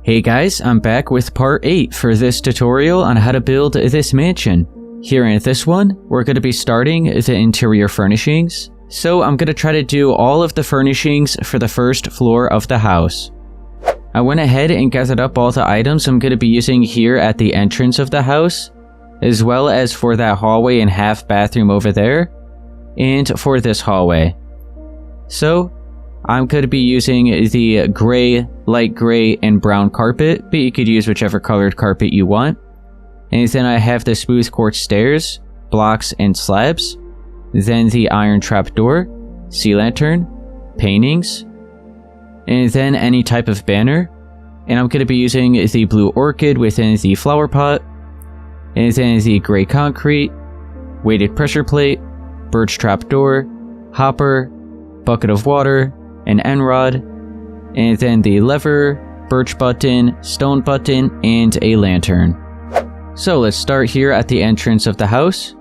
Hey guys, I'm back with part 8 for this tutorial on how to build this mansion. Here in this one, we're going to be starting the interior furnishings. So I'm going to try to do all of the furnishings for the first floor of the house. I went ahead and gathered up all the items I'm going to be using here at the entrance of the house, as well as for that hallway and half bathroom over there, and for this hallway. So I'm going to be using the gray, light gray, and brown carpet, but you could use whichever colored carpet you want. And then I have the smooth quartz stairs, blocks, and slabs. Then the iron trapdoor, sea lantern, paintings, and then any type of banner. And I'm going to be using the blue orchid within the flower pot, and then the gray concrete, weighted pressure plate, birch trapdoor, hopper, bucket of water, an end rod, and then the lever, birch button, stone button, and a lantern. So let's start here at the entrance of the house.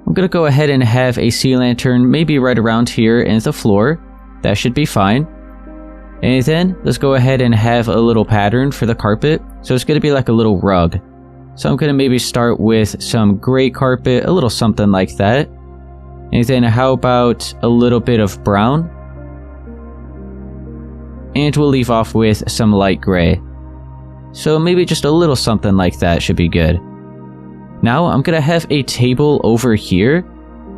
I'm going to go ahead and have a sea lantern maybe right around here in the floor. That should be fine. And then let's go ahead and have a little pattern for the carpet. So it's going to be like a little rug. So I'm going to maybe start with some gray carpet, a little something like that. And then how about a little bit of brown? And we'll leave off with some light gray. So maybe just a little something like that should be good. Now I'm going to have a table over here,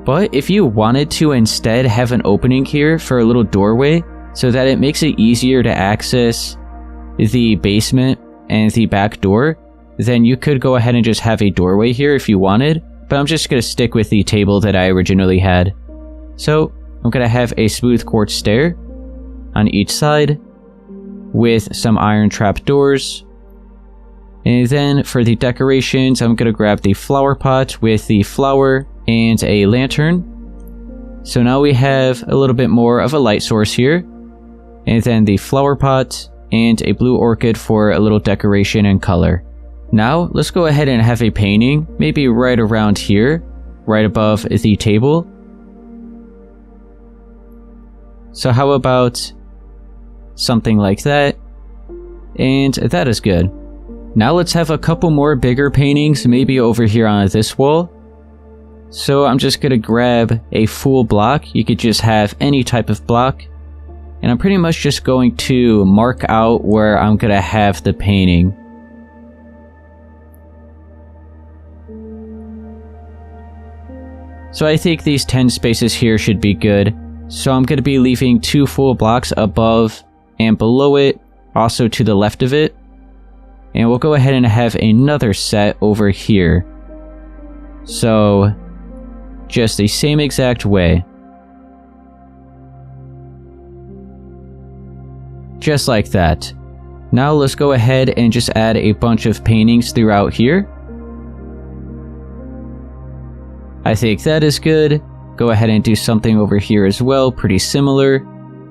but if you wanted to instead have an opening here for a little doorway so that it makes it easier to access the basement and the back door, then you could go ahead and just have a doorway here if you wanted, but I'm just going to stick with the table that I originally had. So I'm going to have a smooth quartz stair on each side with some iron trapdoors. And then for the decorations, I'm going to grab the flower pot with the flower and a lantern. So now we have a little bit more of a light source here. And then the flower pot and a blue orchid for a little decoration and color. Now let's go ahead and have a painting, maybe right around here, right above the table. So how about something like that? And that is good. Now let's have a couple more bigger paintings, maybe over here on this wall. So I'm just going to grab a full block. You could just have any type of block. And I'm pretty much just going to mark out where I'm going to have the painting. So I think these 10 spaces here should be good. So I'm going to be leaving 2 full blocks above and below it, also to the left of it. And we'll go ahead and have another set over here. So just the same exact way. Just like that. Now let's go ahead and just add a bunch of paintings throughout here. I think that is good. Go ahead and do something over here as well, pretty similar.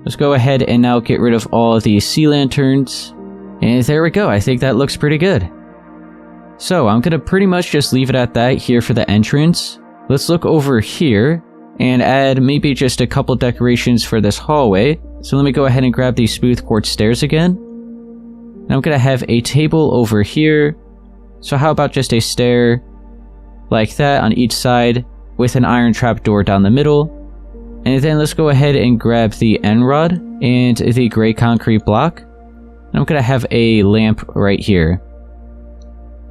Let's go ahead and now get rid of all of these sea lanterns. And there we go, I think that looks pretty good. So I'm gonna pretty much just leave it at that here for the entrance. Let's look over here and add maybe just a couple decorations for this hallway. So let me go ahead and grab these smooth quartz stairs again. And I'm gonna have a table over here. So how about just a stair like that on each side with an iron trapdoor down the middle. And then let's go ahead and grab the end rod and the gray concrete block. I'm going to have a lamp right here.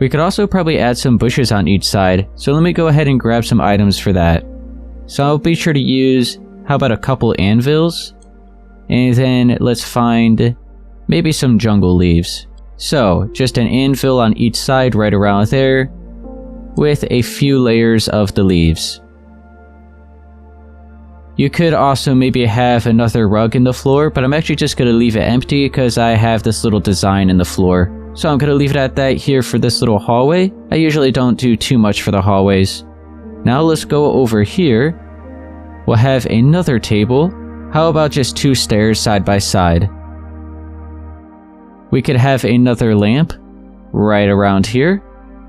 We could also probably add some bushes on each side, so let me go ahead and grab some items for that. So I'll be sure to use, how about a couple anvils? And then let's find maybe some jungle leaves. So just an anvil on each side right around there, with a few layers of the leaves. You could also maybe have another rug in the floor, but I'm actually just going to leave it empty because I have this little design in the floor. So I'm going to leave it at that here for this little hallway. I usually don't do too much for the hallways. Now let's go over here. We'll have another table. How about just 2 stairs side by side? We could have another lamp right around here.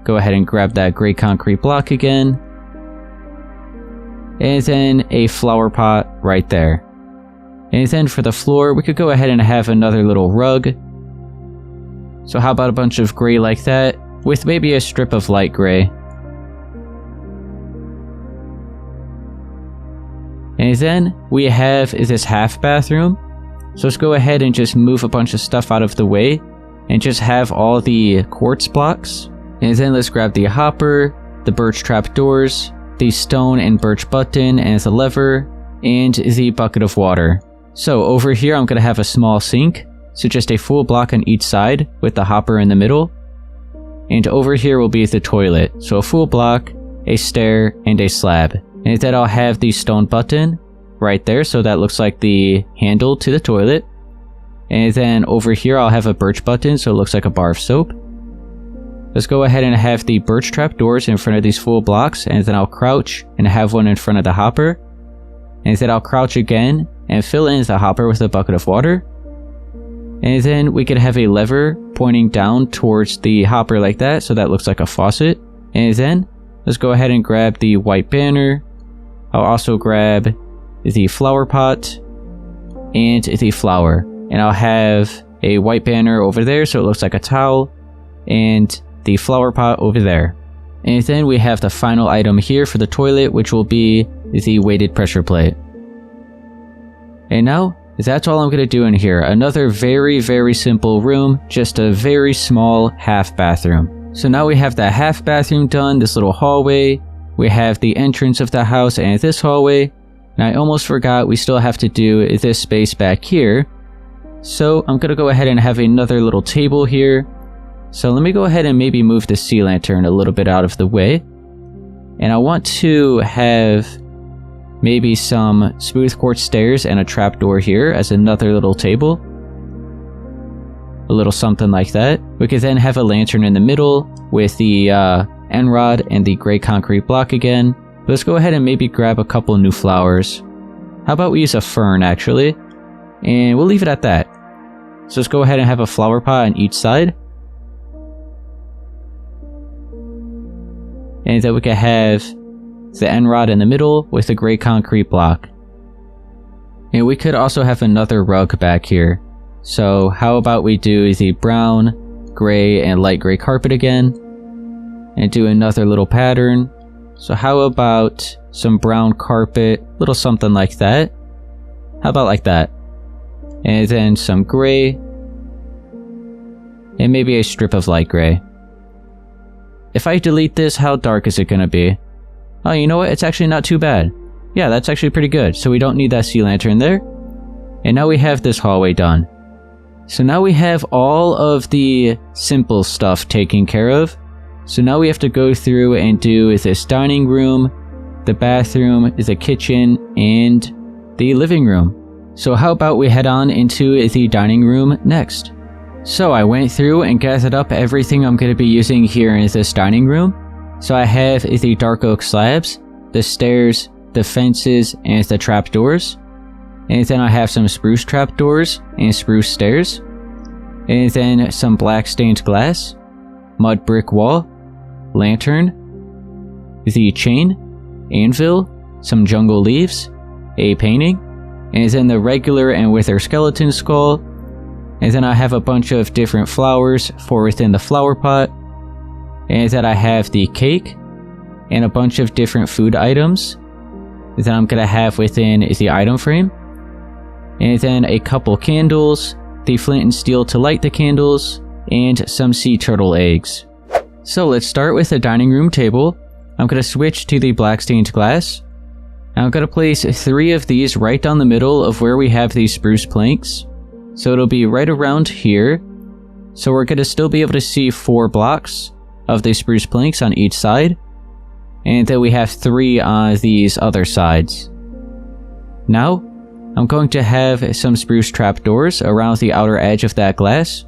Go ahead and grab that gray concrete block again. And then a flower pot right there. And then for the floor, we could go ahead and have another little rug. So how about a bunch of gray like that, with maybe a strip of light gray. And then we have this half bathroom. So let's go ahead and just move a bunch of stuff out of the way and just have all the quartz blocks. And then let's grab the hopper, the birch trap doors, the stone and birch button as a lever, and the bucket of water. So over here I'm going to have a small sink, so just a full block on each side with the hopper in the middle. And over here will be the toilet, so a full block, a stair, and a slab. And then I'll have the stone button right there, so that looks like the handle to the toilet. And then over here I'll have a birch button, so it looks like a bar of soap. Let's go ahead and have the birch trap doors in front of these full blocks, and then I'll crouch and have one in front of the hopper. And then I'll crouch again and fill in the hopper with a bucket of water. And then we could have a lever pointing down towards the hopper like that, so that looks like a faucet. And then let's go ahead and grab the white banner. I'll also grab the flower pot and the flower. And I'll have a white banner over there, so it looks like a towel, and the flower pot over there. And then we have the final item here for the toilet, which will be the weighted pressure plate. And now, that's all I'm going to do in here. Another very, very simple room, just a very small half bathroom. So now we have that half bathroom done, this little hallway. We have the entrance of the house and this hallway. And I almost forgot we still have to do this space back here. So I'm going to go ahead and have another little table here. So let me go ahead and maybe move the sea lantern a little bit out of the way. And I want to have maybe some smooth quartz stairs and a trapdoor here as another little table. A little something like that. We could then have a lantern in the middle with the end rod and the gray concrete block again. But let's go ahead and maybe grab a couple new flowers. How about we use a fern actually? And we'll leave it at that. So let's go ahead and have a flower pot on each side. And then we can have the end rod in the middle with a gray concrete block. And we could also have another rug back here. So how about we do the brown, gray, and light gray carpet again. And do another little pattern. So how about some brown carpet, little something like that. How about like that? And then some gray. And maybe a strip of light gray. If I delete this, how dark is it going to be? Oh, you know what? It's actually not too bad. Yeah, that's actually pretty good. So we don't need that sea lantern there. And now we have this hallway done. So now we have all of the simple stuff taken care of. So now we have to go through and do this dining room, the bathroom, the kitchen, and the living room. So how about we head on into the dining room next? So I went through and gathered up everything I'm going to be using here in this dining room. So I have the dark oak slabs, the stairs, the fences, and the trapdoors. And then I have some spruce trapdoors and spruce stairs. And then some black stained glass, mud brick wall, lantern, the chain, anvil, some jungle leaves, a painting, and then the regular and wither skeleton skull. And then I have a bunch of different flowers for within the flower pot. And then I have the cake and a bunch of different food items that I'm going to have within the item frame. And then a couple candles, the flint and steel to light the candles, and some sea turtle eggs. So let's start with the dining room table. I'm going to switch to the black stained glass. I'm going to place 3 of these right down the middle of where we have these spruce planks. So it'll be right around here. So we're going to still be able to see 4 blocks of the spruce planks on each side. And then we have 3 on these other sides. Now, I'm going to have some spruce trapdoors around the outer edge of that glass.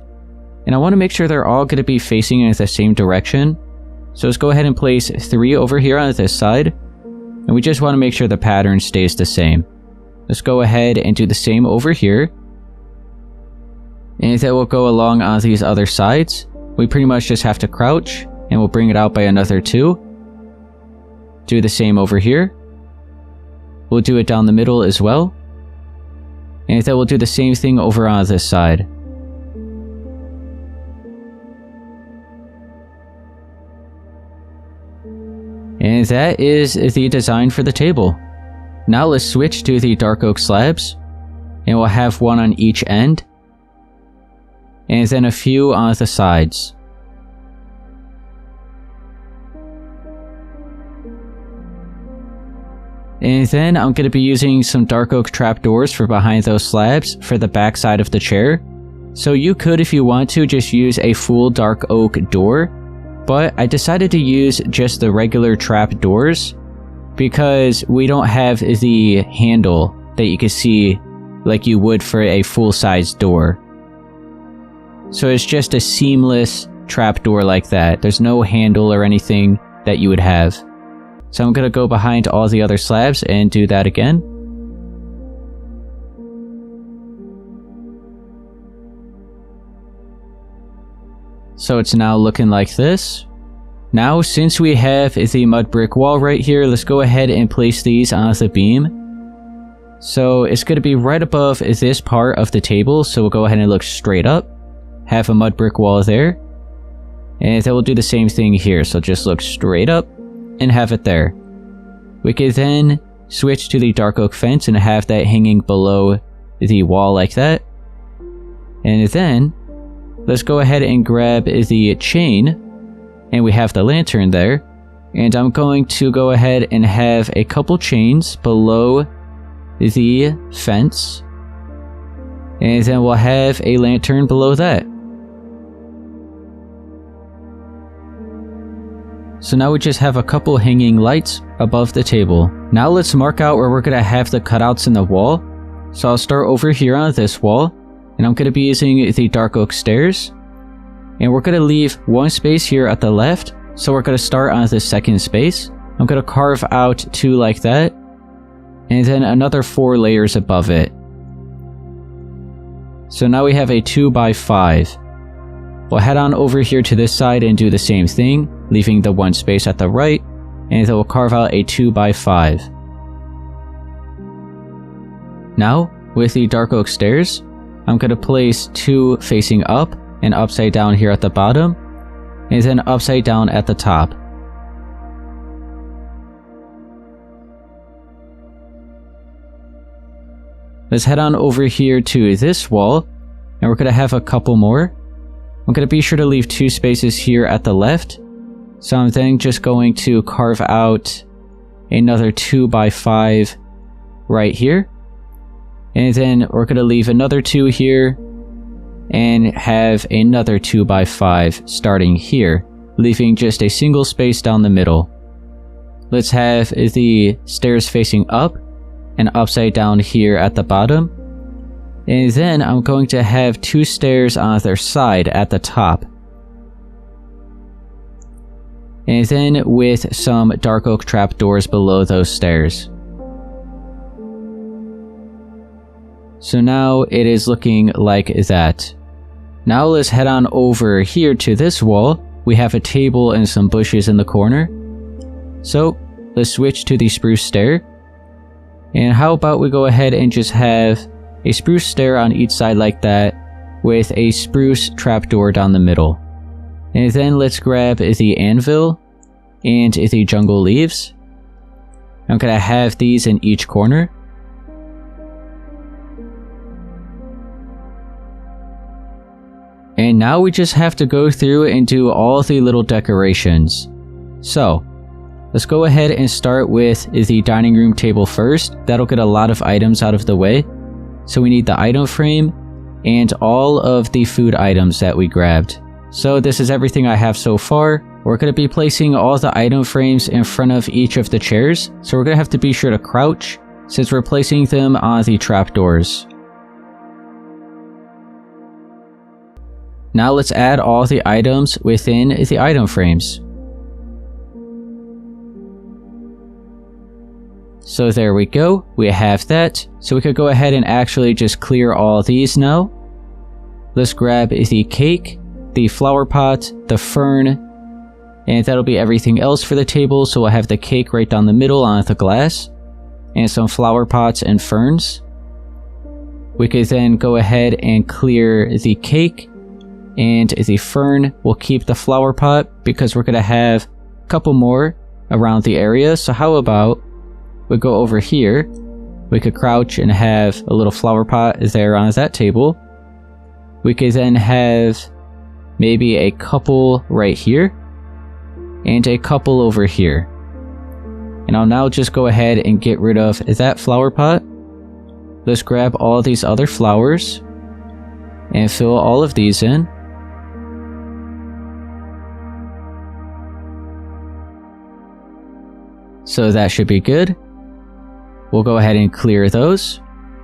And I want to make sure they're all going to be facing in the same direction. So let's go ahead and place 3 over here on this side. And we just want to make sure the pattern stays the same. Let's go ahead and do the same over here. And that will go along on these other sides. We pretty much just have to crouch, and we'll bring it out by another 2. Do the same over here. We'll do it down the middle as well. And then we'll do the same thing over on this side. And that is the design for the table. Now let's switch to the dark oak slabs, and we'll have one on each end, and then a few on the sides. And then I'm going to be using some dark oak trapdoors for behind those slabs for the back side of the chair. So you could, if you want to, just use a full dark oak door, but I decided to use just the regular trap doors because we don't have the handle that you can see like you would for a full-size door. So it's just a seamless trap door like that. There's no handle or anything that you would have. So I'm going to go behind all the other slabs and do that again. So it's now looking like this. Now, since we have the mud brick wall right here, let's go ahead and place these on the beam. So it's going to be right above this part of the table, so we'll go ahead and look straight up. Have a mud brick wall there. And then we'll do the same thing here, so just look straight up and have it there. We can then switch to the dark oak fence and have that hanging below the wall like that. And then let's go ahead and grab the chain, and we have the lantern there. And I'm going to go ahead and have a couple chains below the fence, and then we'll have a lantern below that. So now we just have a couple hanging lights above the table. Now let's mark out where we're going to have the cutouts in the wall. So I'll start over here on this wall, and I'm going to be using the dark oak stairs. And we're going to leave one space here at the left, so we're going to start on the second space. I'm going to carve out 2 like that, and then another 4 layers above it. So now we have a 2x5. We'll head on over here to this side and do the same thing, leaving the 1 space at the right, and then we'll carve out a 2x5. Now, with the dark oak stairs, I'm going to place 2 facing up and upside down here at the bottom, and then upside down at the top. Let's head on over here to this wall, and we're going to have a couple more. I'm going to be sure to leave 2 spaces here at the left, so I'm then just going to carve out another 2x5 right here, and then we're going to leave another 2 here, and have another 2x5 starting here, leaving just a single space down the middle. Let's have the stairs facing up and upside down here at the bottom. And then I'm going to have 2 stairs on their side at the top. And then with some dark oak trapdoors below those stairs. So now it is looking like that. Now let's head on over here to this wall. We have a table and some bushes in the corner. So let's switch to the spruce stair. And how about we go ahead and just have a spruce stair on each side like that, with a spruce trapdoor down the middle. And then let's grab the anvil and the jungle leaves. I'm going to have these in each corner. And now we just have to go through and do all the little decorations. So, let's go ahead and start with the dining room table first. That'll get a lot of items out of the way. So we need the item frame and all of the food items that we grabbed. So this is everything I have so far. We're going to be placing all the item frames in front of each of the chairs. So we're going to have to be sure to crouch since we're placing them on the trapdoors. Now let's add all the items within the item frames. So there we go, we have that. So we could go ahead and actually just clear all these now. Let's grab the cake, the flower pot, the fern, and that'll be everything else for the table. So we'll have the cake right down the middle on the glass, and some flower pots and ferns. We could then go ahead and clear the cake and the fern. We'll keep the flower pot because we're going to have a couple more around the area. So how about we go over here. We could crouch and have a little flower pot there on that table. We could then have maybe a couple right here and a couple over here. And I'll now just go ahead and get rid of that flower pot. Let's grab all these other flowers and fill all of these in. So that should be good. We'll go ahead and clear those.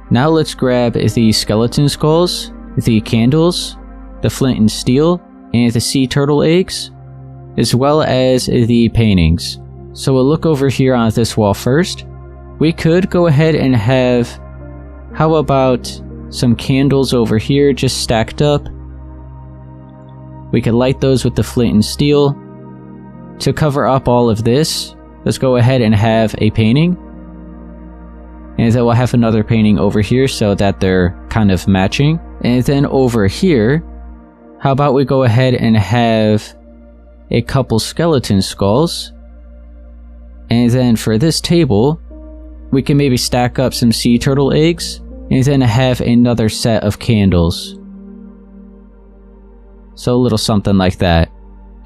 Now let's grab the skeleton skulls, the candles, the flint and steel, and the sea turtle eggs, as well as the paintings. So we'll look over here on this wall first. We could go ahead and have, how about some candles over here just stacked up. We could light those with the flint and steel. To cover up all of this, let's go ahead and have a painting. And then we'll have another painting over here so that they're kind of matching. And then over here, how about we go ahead and have a couple skeleton skulls. And then for this table, we can maybe stack up some sea turtle eggs and then have another set of candles. So a little something like that.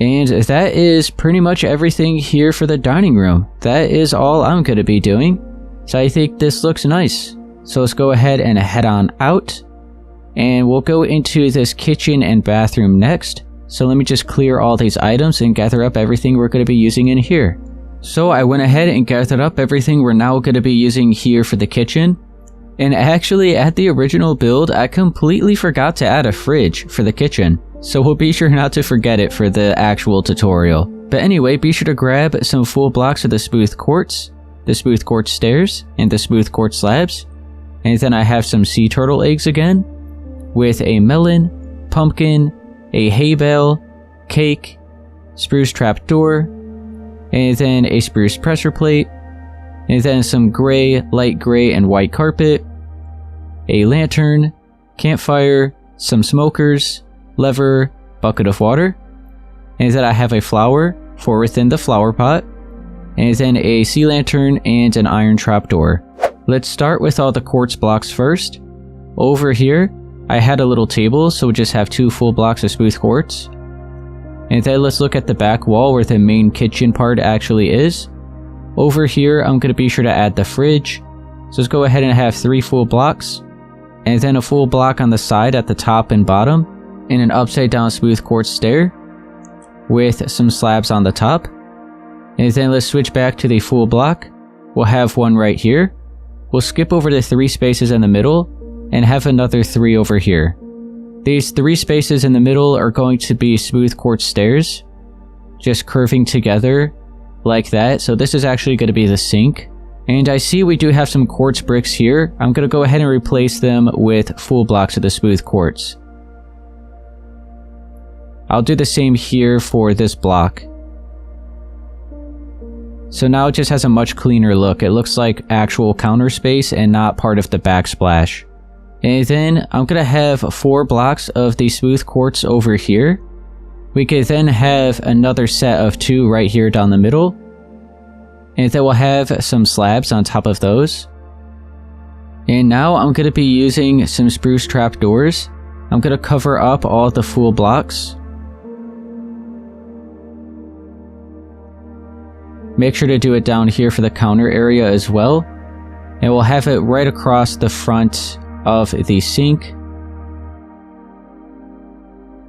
And that is pretty much everything here for the dining room. That is all I'm going to be doing. So I think this looks nice. So let's go ahead and head on out. And we'll go into this kitchen and bathroom next. So let me just clear all these items and gather up everything we're going to be using in here. So I went ahead and gathered up everything we're now going to be using here for the kitchen. And actually at the original build, I completely forgot to add a fridge for the kitchen. So we'll be sure not to forget it for the actual tutorial. But anyway, be sure to grab some full blocks of the smooth quartz, the smooth quartz stairs, and the smooth quartz slabs. And then I have some sea turtle eggs again, with a melon, pumpkin, a hay bale, cake, spruce trapdoor, and then a spruce pressure plate, and then some gray, light gray, and white carpet, a lantern, campfire, some smokers, lever, bucket of water, and then I have a flower for within the flower pot, and then a sea lantern and an iron trapdoor. Let's start with all the quartz blocks first. Over here, I had a little table, so we just have 2 full blocks of smooth quartz. And then let's look at the back wall where the main kitchen part actually is. Over here, I'm going to be sure to add the fridge. So let's go ahead and have 3 full blocks. And then a full block on the side at the top and bottom. And an upside down smooth quartz stair with some slabs on the top. And then let's switch back to the full block. We'll have one right here. We'll skip over the 3 spaces in the middle and have another 3 over here. These 3 spaces in the middle are going to be smooth quartz stairs, just curving together like that. So this is actually going to be the sink. And I see we do have some quartz bricks here. I'm going to go ahead and replace them with full blocks of the smooth quartz. I'll do the same here for this block. So now it just has a much cleaner look. It looks like actual counter space and not part of the backsplash. And then I'm going to have 4 blocks of the smooth quartz over here. We could then have another set of 2 right here down the middle. And then we'll have some slabs on top of those. And now I'm going to be using some spruce trapdoors. I'm going to cover up all the full blocks. Make sure to do it down here for the counter area as well. And we'll have it right across the front of the sink.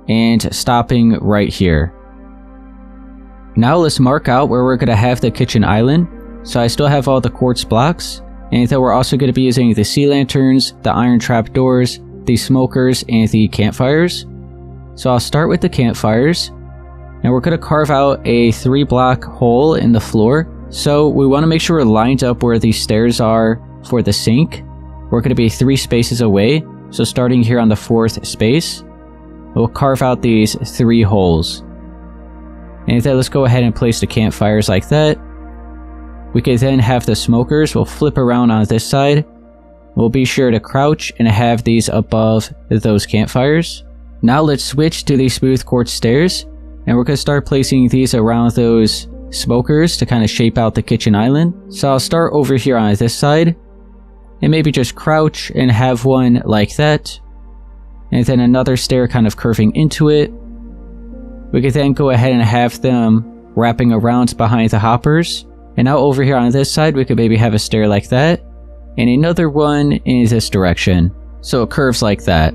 And stopping right here. Now let's mark out where we're going to have the kitchen island. So I still have all the quartz blocks. And then we're also going to be using the sea lanterns, the iron trapdoors, the smokers, and the campfires. So I'll start with the campfires. And we're going to carve out a 3-block hole in the floor. So we want to make sure we're lined up where these stairs are for the sink. We're going to be 3 spaces away. So starting here on the 4th space, we'll carve out these 3 holes. And then let's go ahead and place the campfires like that. We can then have the smokers. We'll flip around on this side. We'll be sure to crouch and have these above those campfires. Now let's switch to the smooth quartz stairs. And we're going to start placing these around those smokers to kind of shape out the kitchen island. So I'll start over here on this side and maybe just crouch and have one like that. And then another stair kind of curving into it. We could then go ahead and have them wrapping around behind the hoppers. And now over here on this side, we could maybe have a stair like that. And another one in this direction. So it curves like that.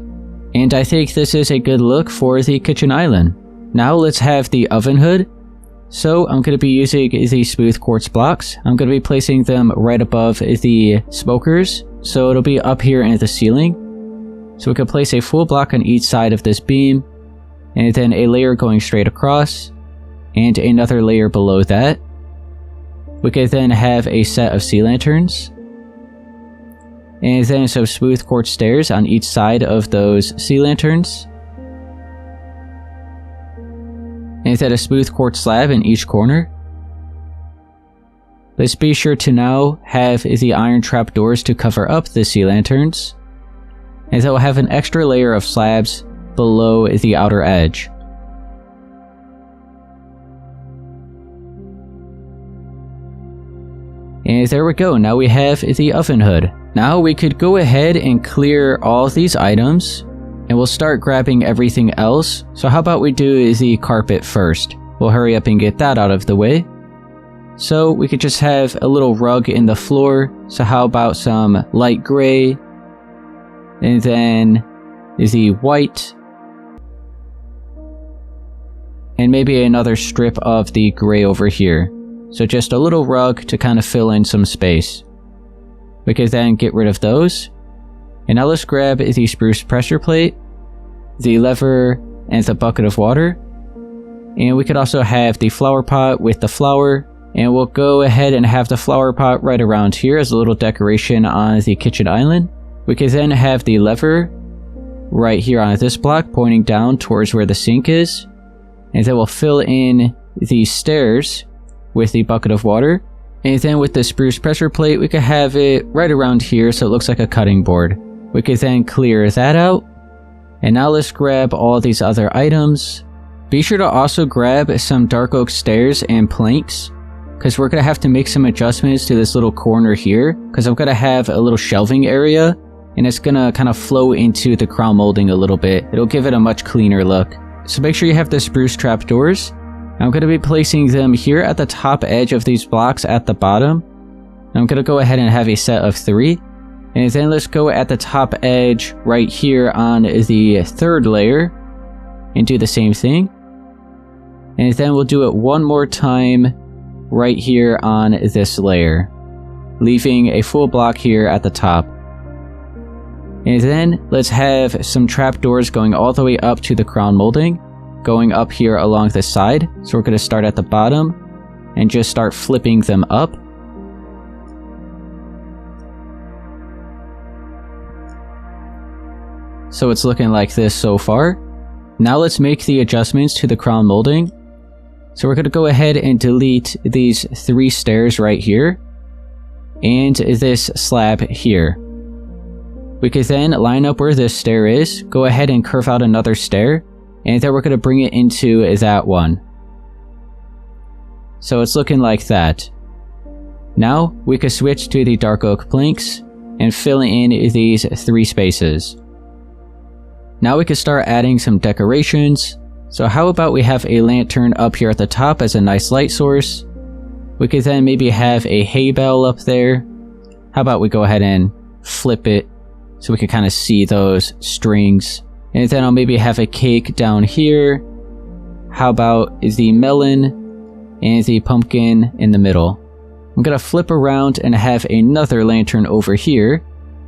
And I think this is a good look for the kitchen island. Now let's have the oven hood. So I'm going to be using the smooth quartz blocks. I'm going to be placing them right above the smokers. So it'll be up here in the ceiling. So we can place a full block on each side of this beam, and then a layer going straight across, and another layer below that. We could then have a set of sea lanterns, and then some smooth quartz stairs on each side of those sea lanterns, and then a smooth quartz slab in each corner. Let's be sure to now have the iron trapdoors to cover up the sea lanterns, and then we'll have an extra layer of slabs below the outer edge. And there we go, now we have the oven hood. Now we could go ahead and clear all of these items, and we'll start grabbing everything else. So how about we do the carpet first? We'll hurry up and get that out of the way. So we could just have a little rug in the floor. So how about some light gray, and then the white, and maybe another strip of the gray over here. So just a little rug to kind of fill in some space. We could then get rid of those. And now let's grab the spruce pressure plate, the lever, and the bucket of water. And we could also have the flower pot with the flower. And we'll go ahead and have the flower pot right around here as a little decoration on the kitchen island. We could then have the lever right here on this block pointing down towards where the sink is. And then we'll fill in the stairs with the bucket of water. And then with the spruce pressure plate, we could have it right around here so it looks like a cutting board. We could then clear that out. And now let's grab all these other items. Be sure to also grab some dark oak stairs and planks, because we're going to have to make some adjustments to this little corner here, because I'm going to have a little shelving area, and it's going to kind of flow into the crown molding a little bit. It'll give it a much cleaner look. So make sure you have the spruce trapdoors. I'm going to be placing them here at the top edge of these blocks at the bottom. I'm going to go ahead and have a set of 3. And then let's go at the top edge right here on the third layer and do the same thing. And then we'll do it one more time right here on this layer, leaving a full block here at the top. And then let's have some trapdoors going all the way up to the crown molding, going up here along the side. So we're going to start at the bottom and just start flipping them up. So it's looking like this so far. Now let's make the adjustments to the crown molding. So we're going to go ahead and delete these 3 stairs right here and this slab here. We could then line up where this stair is, go ahead and curve out another stair, and then we're going to bring it into that one. So it's looking like that. Now we could switch to the dark oak planks and fill in these 3 spaces. Now we could start adding some decorations. So how about we have a lantern up here at the top as a nice light source. We could then maybe have a hay bale up there. How about we go ahead and flip it so we can kind of see those strings. And then I'll maybe have a cake down here. How about the melon and the pumpkin in the middle. I'm going to flip around and have another lantern over here.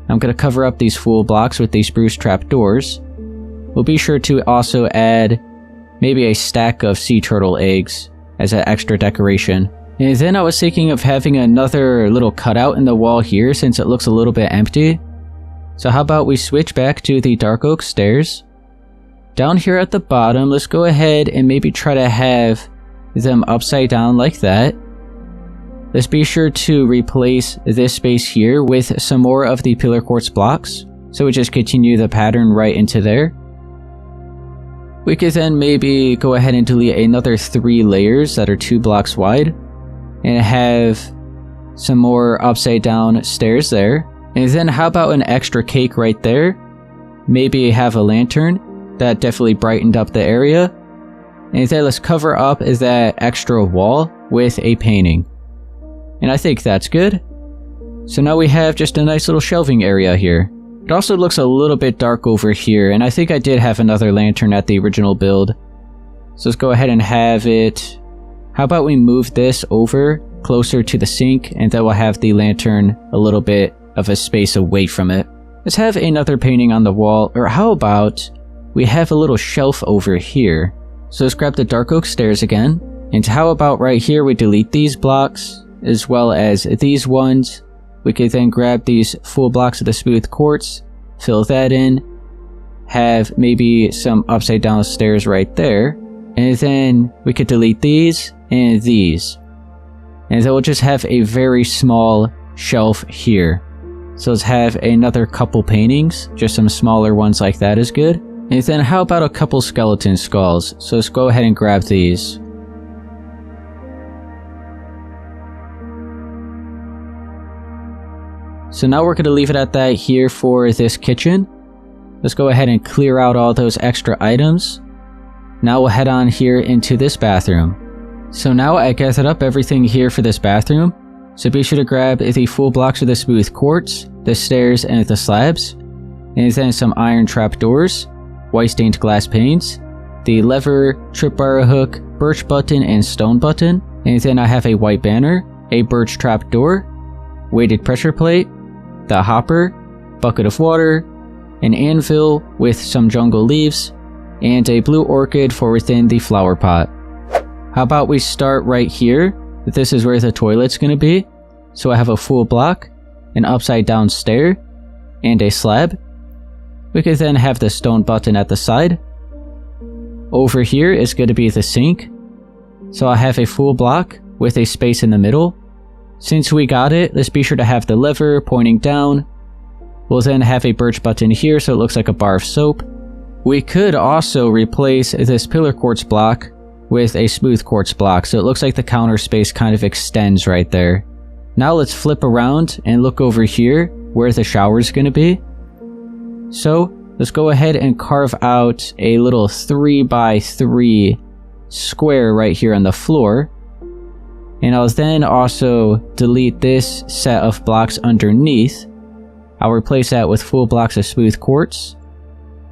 I'm going to cover up these full blocks with these spruce trapdoors. We'll be sure to also add maybe a stack of sea turtle eggs as an extra decoration. And then I was thinking of having another little cutout in the wall here since it looks a little bit empty. So how about we switch back to the dark oak stairs. Down here at the bottom, let's go ahead and maybe try to have them upside down like that. Let's be sure to replace this space here with some more of the pillar quartz blocks. So we just continue the pattern right into there. We could then maybe go ahead and delete another 3 layers that are 2 blocks wide and have some more upside down stairs there. And then how about an extra cake right there? Maybe have a lantern. That definitely brightened up the area. And then let's cover up that extra wall with a painting. And I think that's good. So now we have just a nice little shelving area here. It also looks a little bit dark over here, and I think I did have another lantern at the original build. So let's go ahead and have it. How about we move this over closer to the sink, and then we'll have the lantern a little bit of a space away from it. Let's have another painting on the wall, or how about we have a little shelf over here. So let's grab the dark oak stairs again, and how about right here we delete these blocks, as well as these ones. We could then grab these full blocks of the smooth quartz, fill that in, have maybe some upside down stairs right there, and then we could delete these and these. And then we'll just have a very small shelf here. So let's have another couple paintings, just some smaller ones like that is good. And then how about a couple skeleton skulls? So let's go ahead and grab these. So now we're going to leave it at that here for this kitchen. Let's go ahead and clear out all those extra items. Now we'll head on here into this bathroom. So now I gathered up everything here for this bathroom. So be sure to grab the full blocks of the smooth quartz, the stairs and the slabs, and then some iron trap doors, white stained glass panes, the lever, tripwire hook, birch button and stone button, and then I have a white banner, a birch trap door, weighted pressure plate, the hopper, bucket of water, an anvil with some jungle leaves, and a blue orchid for within the flower pot. How about we start right here? This is where the toilet's going to be. So I have a full block, an upside down stair, and a slab. We could then have the stone button at the side. Over here is going to be the sink. So I have a full block with a space in the middle. Since we got it, let's be sure to have the lever pointing down. We'll then have a birch button here so it looks like a bar of soap. We could also replace this pillar quartz block with a smooth quartz block so it looks like the counter space kind of extends right there. Now let's flip around and look over here where the shower is going to be. So let's go ahead and carve out a little 3x3 square right here on the floor. And I'll then also delete this set of blocks underneath. I'll replace that with full blocks of smooth quartz.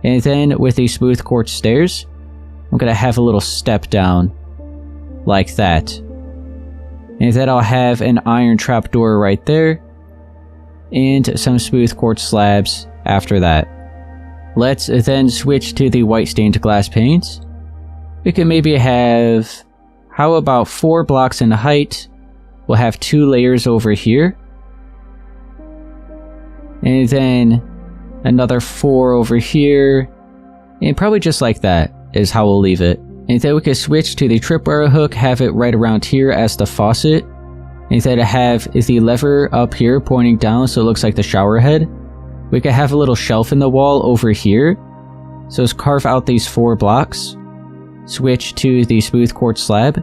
And then with these smooth quartz stairs, I'm going to have a little step down like that. And then I'll have an iron trapdoor right there and some smooth quartz slabs after that. Let's then switch to the white stained glass panes. We can maybe have, how about 4 blocks in height? We'll have 2 layers over here. And then another 4 over here. And probably just like that is how we'll leave it. And then we can switch to the tripwire hook, have it right around here as the faucet. And then have the lever up here pointing down so it looks like the shower head. We could have a little shelf in the wall over here. So let's carve out these 4 blocks. Switch to the smooth quartz slab.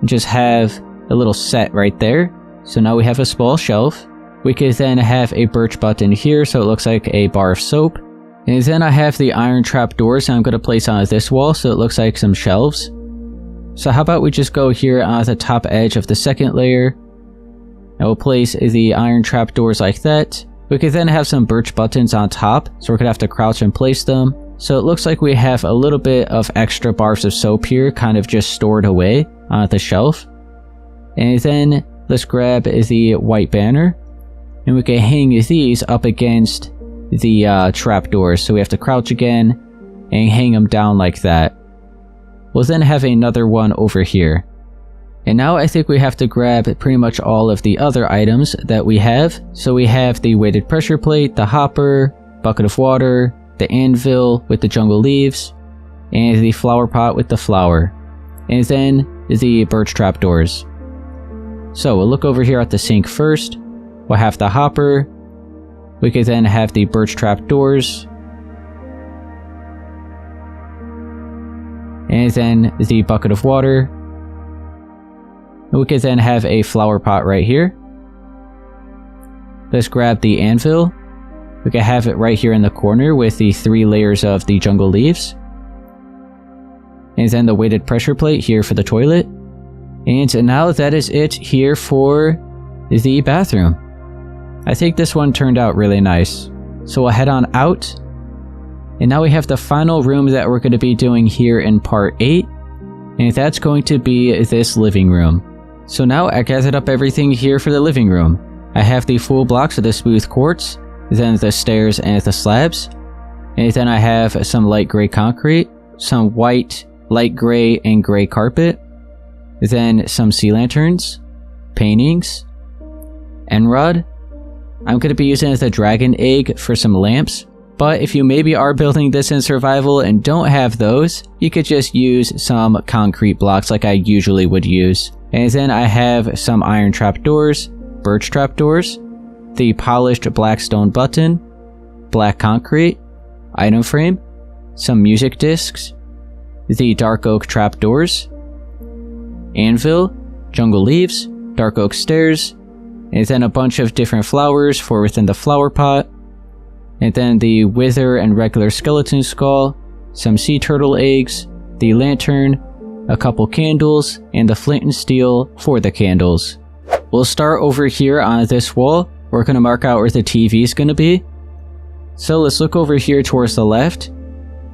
And just have a little set right there. So now we have a small shelf. We could then have a birch button here so it looks like a bar of soap. And then I have the iron trap doors I'm going to place on this wall so it looks like some shelves. So how about we just go here on the top edge of the second layer. I will place the iron trap doors like that. We could then have some birch buttons on top, so we're going to have to crouch and place them. So it looks like we have a little bit of extra bars of soap here, kind of just stored away on the shelf. And then let's grab the white banner. And we can hang these up against the trapdoors. So we have to crouch again and hang them down like that. We'll then have another one over here. And now I think we have to grab pretty much all of the other items that we have. So we have the weighted pressure plate, the hopper, bucket of water, the anvil with the jungle leaves, and the flower pot with the flower. And then the birch trapdoors. So we'll look over here at the sink first. We'll have the hopper. We could then have the birch trapdoors. And then the bucket of water. We could then have a flower pot right here. Let's grab the anvil. We can have it right here in the corner with the 3 layers of the jungle leaves. And then the weighted pressure plate here for the toilet. And now that is it here for the bathroom. I think this one turned out really nice. So we'll head on out. And now we have the final room that we're going to be doing here in part 8. And that's going to be this living room. So now I gathered up everything here for the living room. I have the full blocks of the smooth quartz, then the stairs and the slabs. And then I have some light gray concrete, some white, light gray and gray carpet. Then some sea lanterns, paintings, end rod. I'm going to be using the dragon egg for some lamps. But if you maybe are building this in survival and don't have those, you could just use some concrete blocks like I usually would use. And then I have some iron trapdoors, birch trapdoors, the polished black stone button, black concrete, item frame, some music discs, the dark oak trapdoors, anvil, jungle leaves, dark oak stairs, and then a bunch of different flowers for within the flower pot, and then the wither and regular skeleton skull, some sea turtle eggs, the lantern, a couple candles, and the flint and steel for the candles. We'll start over here on this wall. We're going to mark out where the TV is going to be. So let's look over here towards the left.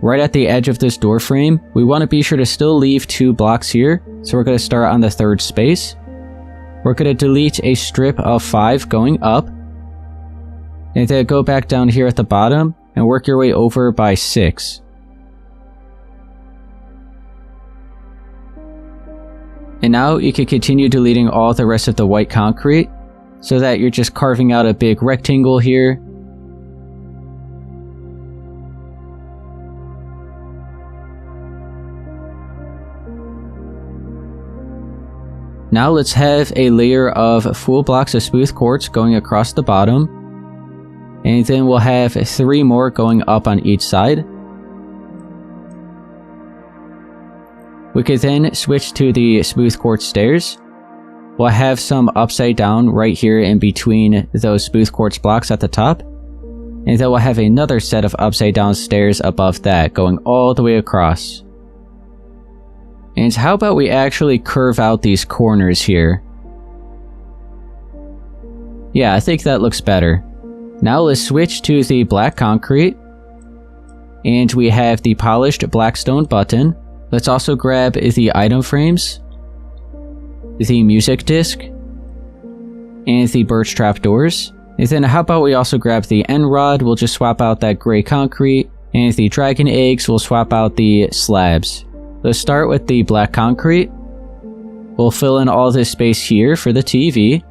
Right at the edge of this door frame, we want to be sure to still leave 2 blocks here. So we're going to start on the 3rd space. We're going to delete a strip of 5 going up. And then go back down here at the bottom and work your way over by 6. And now you can continue deleting all the rest of the white concrete so that you're just carving out a big rectangle here. Now let's have a layer of full blocks of smooth quartz going across the bottom. And then we'll have 3 more going up on each side. We could then switch to the smooth quartz stairs. We'll have some upside down right here in between those smooth quartz blocks at the top. And then we'll have another set of upside down stairs above that going all the way across. And how about we actually curve out these corners here? Yeah, I think that looks better. Now let's switch to the black concrete. And we have the polished black stone button. Let's also grab the item frames, the music disc, and the birch trapdoors. And then how about we also grab the end rod, we'll just swap out that gray concrete, and the dragon eggs, we'll swap out the slabs. Let's start with the black concrete. We'll fill in all this space here for the TV.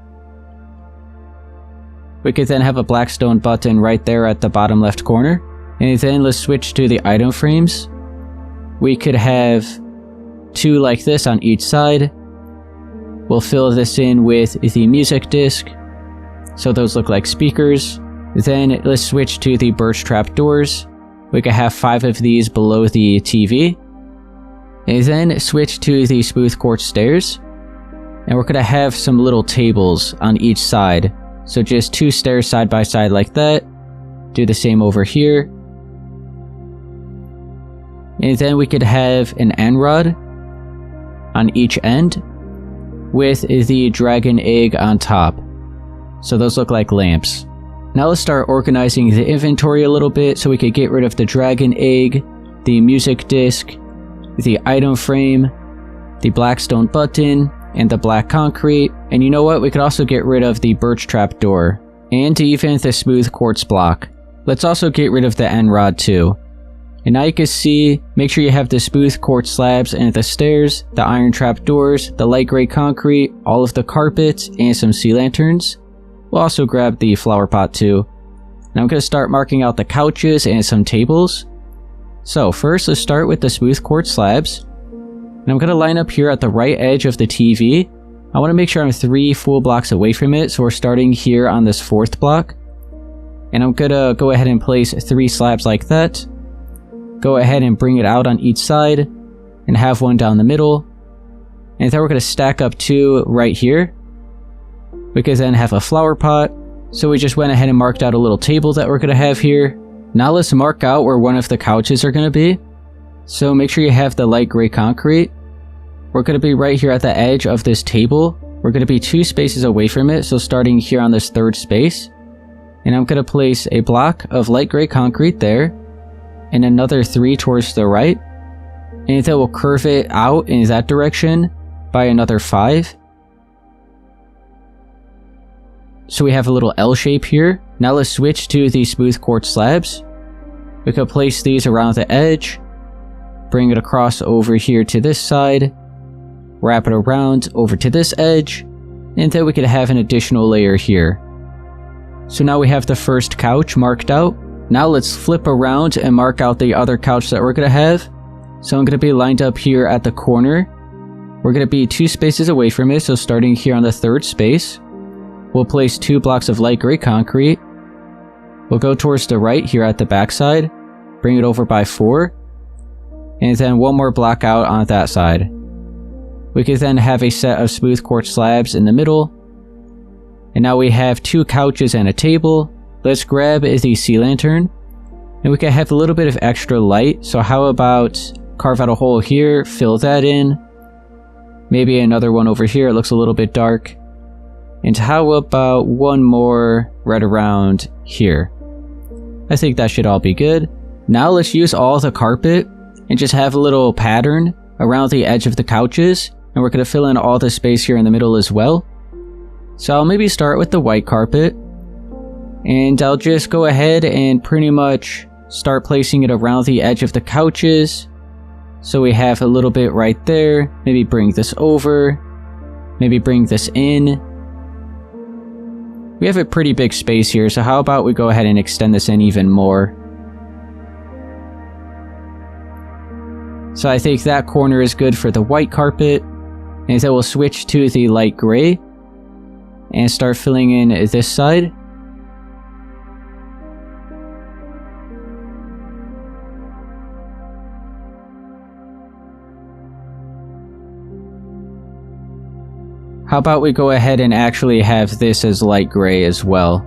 We could then have a black stone button right there at the bottom left corner. And then let's switch to the item frames. We could have 2 like this on each side. We'll fill this in with the music disc, so those look like speakers. Then let's switch to the birch trapdoors. We could have 5 of these below the TV. And then switch to the smooth quartz stairs. And we're going to have some little tables on each side. So just 2 stairs side by side like that. Do the same over here. And then we could have an end rod on each end with the dragon egg on top. So those look like lamps. Now let's start organizing the inventory a little bit so we could get rid of the dragon egg, the music disc, the item frame, the black stone button, and the black concrete. And you know what? We could also get rid of the birch trapdoor and even the smooth quartz block. Let's also get rid of the end rod too. And now you can see, make sure you have the smooth quartz slabs and the stairs, the iron trapdoors, the light gray concrete, all of the carpets, and some sea lanterns. We'll also grab the flower pot too. Now I'm going to start marking out the couches and some tables. So first let's start with the smooth quartz slabs. And I'm going to line up here at the right edge of the TV. I want to make sure I'm 3 full blocks away from it, so we're starting here on this 4th block. And I'm going to go ahead and place 3 slabs like that. Go ahead and bring it out on each side. and have one down the middle. And then we're going to stack up 2 right here. We could then have a flower pot. So we just went ahead and marked out a little table that we're going to have here. Now let's mark out where one of the couches are going to be. So make sure you have the light gray concrete. We're going to be right here at the edge of this table. We're going to be 2 spaces away from it, so starting here on this 3rd space. And I'm going to place a block of light gray concrete there, and another 3 towards the right. And then we'll curve it out in that direction by another 5. So we have a little L shape here. Now let's switch to the smooth quartz slabs. We could place these around the edge, bring it across over here to this side, wrap it around over to this edge, and then we could have an additional layer here. So now we have the first couch marked out. Now let's flip around and mark out the other couch that we're going to have. So I'm going to be lined up here at the corner. We're going to be 2 spaces away from it, so starting here on the 3rd space. We'll place 2 blocks of light gray concrete. We'll go towards the right here at the backside, bring it over by 4, and then 1 more block out on that side. We could then have a set of smooth quartz slabs in the middle. And now we have 2 couches and a table. Let's grab the sea lantern. And we can have a little bit of extra light, so how about carve out a hole here, fill that in. Maybe another one over here, it looks a little bit dark. And how about 1 more right around here? I think that should all be good. Now let's use all the carpet and just have a little pattern around the edge of the couches. And we're going to fill in all the space here in the middle as well. So I'll maybe start with the white carpet. And I'll just go ahead and pretty much start placing it around the edge of the couches. So we have a little bit right there. Maybe bring this over. Maybe bring this in. We have a pretty big space here, so how about we go ahead and extend this in even more. So I think that corner is good for the white carpet. And then we'll switch to the light gray and start filling in this side. How about we go ahead and actually have this as light gray as well.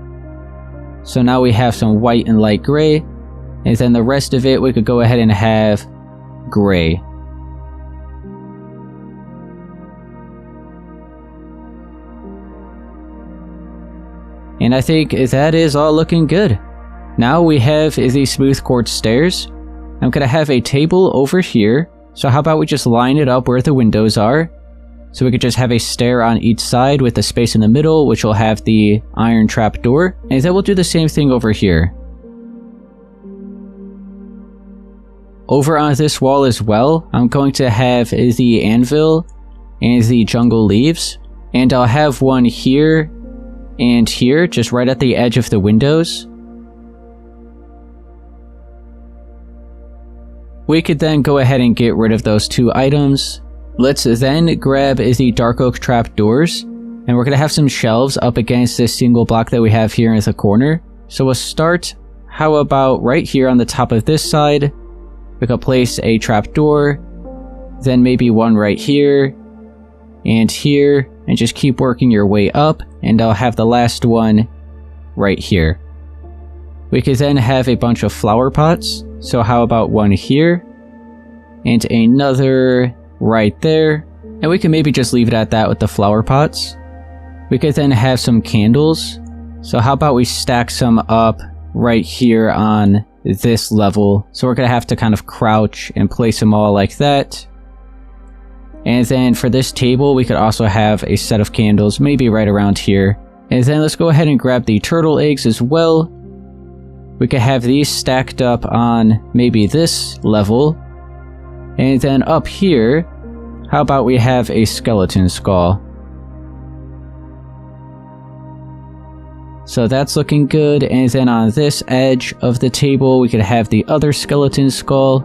So now we have some white and light gray, and then the rest of it we could go ahead and have gray. And I think that is all looking good. Now we have the smooth quartz stairs. I'm going to have a table over here. So how about we just line it up where the windows are. So we could just have a stair on each side with a space in the middle, which will have the iron trap door. And then we'll do the same thing over here. Over on this wall as well, I'm going to have the anvil and the jungle leaves. And I'll have one here and here, just right at the edge of the windows. We could then go ahead and get rid of those 2 items. Let's then grab the dark oak trap doors, and we're going to have some shelves up against this single block that we have here in the corner. So we'll start, how about right here on the top of this side, we could place a trap door, then maybe one right here, and here, and just keep working your way up, and I'll have the last one right here. We could then have a bunch of flower pots, so how about one here, and another right there, and we can maybe just leave it at that with the flower pots. We could then have some candles, so how about we stack some up right here on this level. So we're going to have to kind of crouch and place them all like that. And then for this table, we could also have a set of candles, maybe right around here. And then let's go ahead and grab the turtle eggs as well. We could have these stacked up on maybe this level. And then up here, how about we have a skeleton skull? So that's looking good. And then on this edge of the table, we could have the other skeleton skull.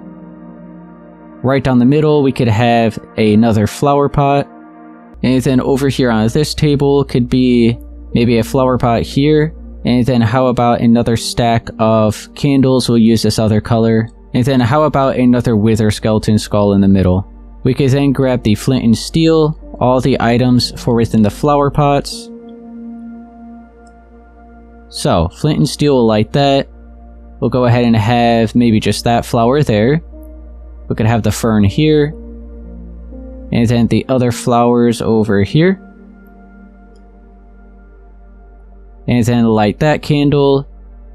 Right down the middle, we could have another flower pot. And then over here on this table could be maybe a flower pot here. And then how about another stack of candles? We'll use this other color. And then how about another wither skeleton skull in the middle? We can then grab the flint and steel, all the items for within the flower pots. So, flint and steel will light that. We'll go ahead and have maybe just that flower there. We could have the fern here. And then the other flowers over here. And then light that candle.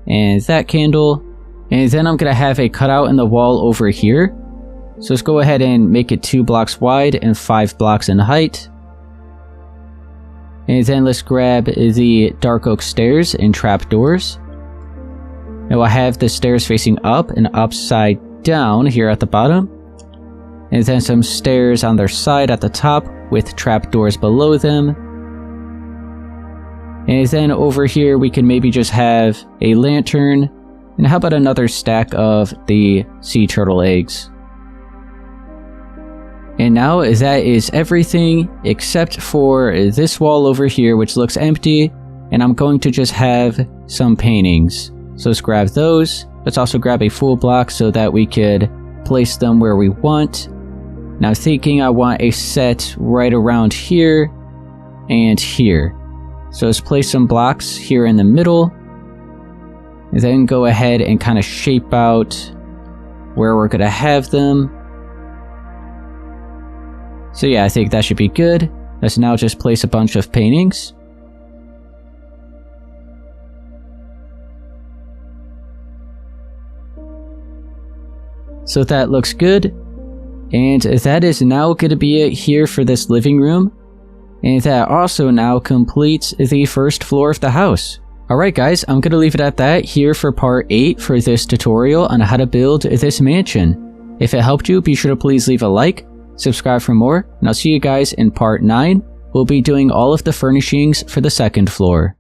And that candle. And then I'm going to have a cutout in the wall over here. So let's go ahead and make it 2 blocks wide and 5 blocks in height. And then let's grab the dark oak stairs and trapdoors. And we'll have the stairs facing up and upside down here at the bottom. And then some stairs on their side at the top with trapdoors below them. And then over here we can maybe just have a lantern. And how about another stack of the sea turtle eggs? And now that is everything except for this wall over here, which looks empty. And I'm going to just have some paintings. So let's grab those. Let's also grab a full block so that we could place them where we want. Now thinking I want a set right around here and here. So let's place some blocks here in the middle. And then go ahead and kind of shape out where we're going to have them. So yeah, I think that should be good. Let's now just place a bunch of paintings. So that looks good. And that is now going to be it here for this living room. And that also now completes the first floor of the house. Alright guys, I'm going to leave it at that here for part 8 for this tutorial on how to build this mansion. If it helped you, be sure to please leave a like, subscribe for more, and I'll see you guys in part 9. We'll be doing all of the furnishings for the second floor.